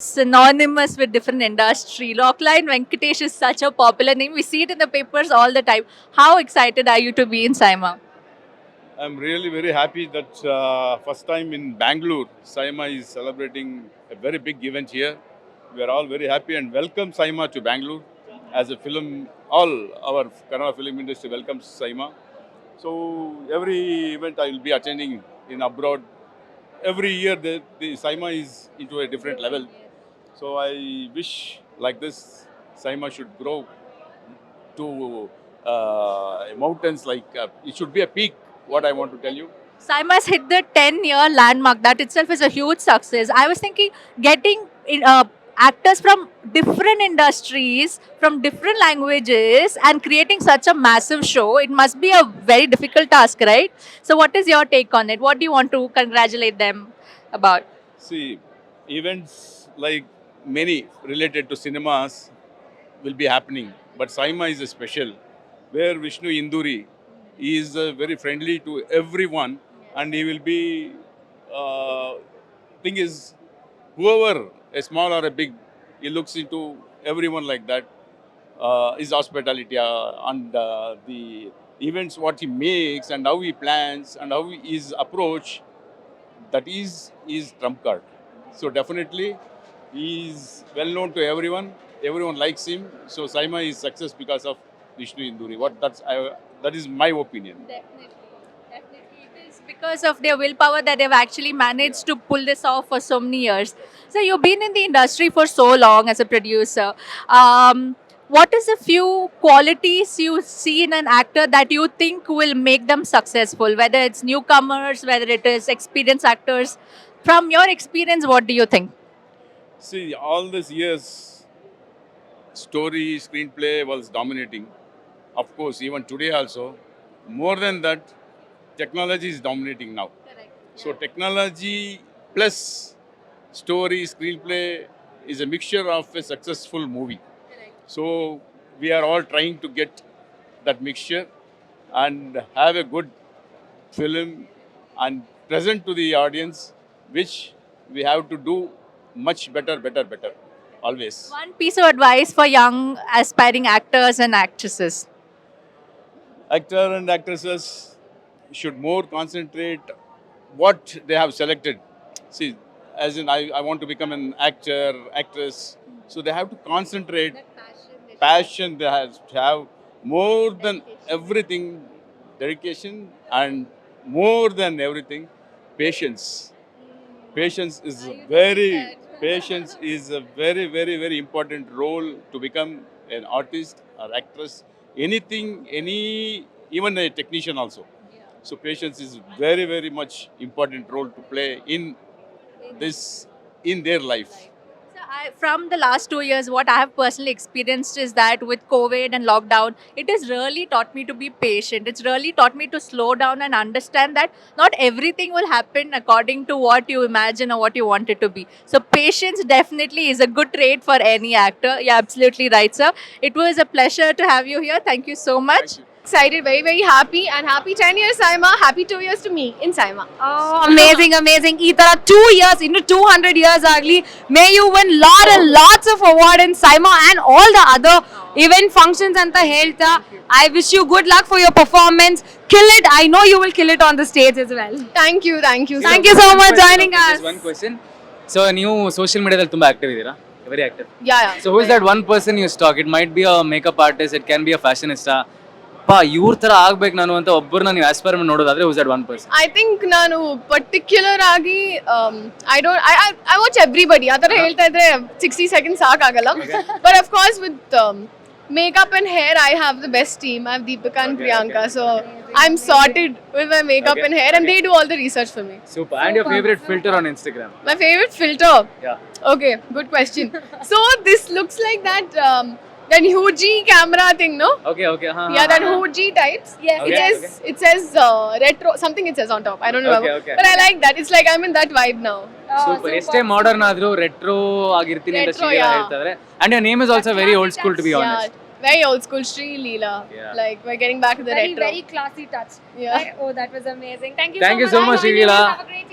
synonymous with different industry. Lockline Venkatesh is such a popular name. We see it in the papers all the time. How excited are you to be in Saima? I'm really very happy that first time in Bangalore, Saima is celebrating a very big event here. We are all very happy and welcome Saima to Bangalore as a film. All our Kannada film industry welcomes Saima. So every event I will be attending in abroad. Every year the Saima is into a different level. So I wish like this Saima should grow to mountains like it should be a peak. What I want to tell you. Saima's hit the 10-year landmark. That itself is a huge success. I was thinking getting actors from different industries, from different languages, and creating such a massive show, it must be a very difficult task, right? So, what is your take on it? What do you want to congratulate them about? See, events like many related to cinemas will be happening, but Saima is a special, where Vishnu Induri is very friendly to everyone, and he will be. Thing is, whoever, a small or a big, he looks into everyone like that. His hospitality and the events, what he makes, and how he plans, and how his approach, that is trump card. So definitely, he is well known to everyone. Everyone likes him. So Saima is success because of Vishnu Induri. That is my opinion. Definitely. Definitely. It is because of their willpower that they've actually managed to pull this off for so many years. So, you've been in the industry for so long as a producer. What is a few qualities you see in an actor that you think will make them successful? Whether it's newcomers, whether it is experienced actors. From your experience, what do you think? See, all these years, story, screenplay was dominating. Of course, even today also. More than that, technology is dominating now. Correct. So technology plus story, screenplay is a mixture of a successful movie. Correct. So we are all trying to get that mixture and have a good film and present to the audience, which we have to do much better, better, better, always. One piece of advice for young aspiring actors and actresses. Actor and actresses should more concentrate what they have selected. See, as in I want to become an actor, actress, so they have to concentrate passion. They have to have more than everything, dedication, and more than everything, patience. Patience is a very patience is a very very very important role to become an artist or actress. Anything, any even a technician also. So patience is very very much important role to play in this in their life. So from the last 2 years, what I have personally experienced is that with COVID and lockdown, it has really taught me to be patient. It's really taught me to slow down and understand that not everything will happen according to what you imagine or what you want it to be. So patience definitely is a good trait for any actor. You're absolutely right, sir. It was a pleasure to have you here. Thank you so much. Thank you. Excited, very, very happy, and happy 10 years, Saima. Happy 2 years to me in Saima. Oh, amazing, amazing. ಈ ತರ 2 years, into 200 years ಆಗಲಿ. May you win lot and lots of award in Saima and all the other event functions ಅಂತ ಹೇಳ್ತಾ. I wish you good luck for your performance. Kill it. I know you will kill it on the stage as well. Thank you, thank you. Thank you so much joining us. Just one question. So ನೀವು social ಮೀಡಿಯಾದಲ್ಲಿ ತುಂಬಾ active ಇದ್ದೀರಾ? Very active. Yeah. So who is that one person you stalk? It might be a makeup artist, it can be a fashionista. ಇವ್ರ ತರ ಆಗ್ಬೇಕು ನಾನು ಅಂತ ಒಬ್ಬರನ್ನ ನೀವು ಆಸ್ಪೈರ್ ಮಾಡಿ ನೋಡೋದಾದ್ರೆ who is that one person? I think ನಾನು ಪರ್ಟಿಕ್ಯುಲರ್ ಆಗಿ I watch everybody. ಆ ಥರ ಹೇಳ್ತಾ ಇದ್ರೆ 60 seconds ಸಾಕಾಗಲ್ಲ. But of course with makeup and hair, I have the best team. I have Deepika and Priyanka. So I'm sorted with my makeup and hair, and they do all the research for me. Super. And your favorite filter on Instagram? My favorite filter? Yeah. Okay, good question. So this looks like that Huji camera thing, no? Okay. Yeah, that Huji types. Yes. It says retro, something it says on top. I don't remember. Okay. But I like that. It's like I'm in that vibe now. Super. ಎಷ್ಟೇ modern ಆದ್ರೂ retro ಆಗಿರ್ತೀನಿ ಅಂತ Retro, Shri yeah. ಹೇಳ್ತಾರೆ. And your name is also very old school, to be honest. Yeah, very old school, Sri Leela. Yeah. Like we're getting back to the Very, retro. very classy touch. Yeah. Right? Oh, that was amazing. Thank you Thank so you so much, much. Sri Leela. Have a great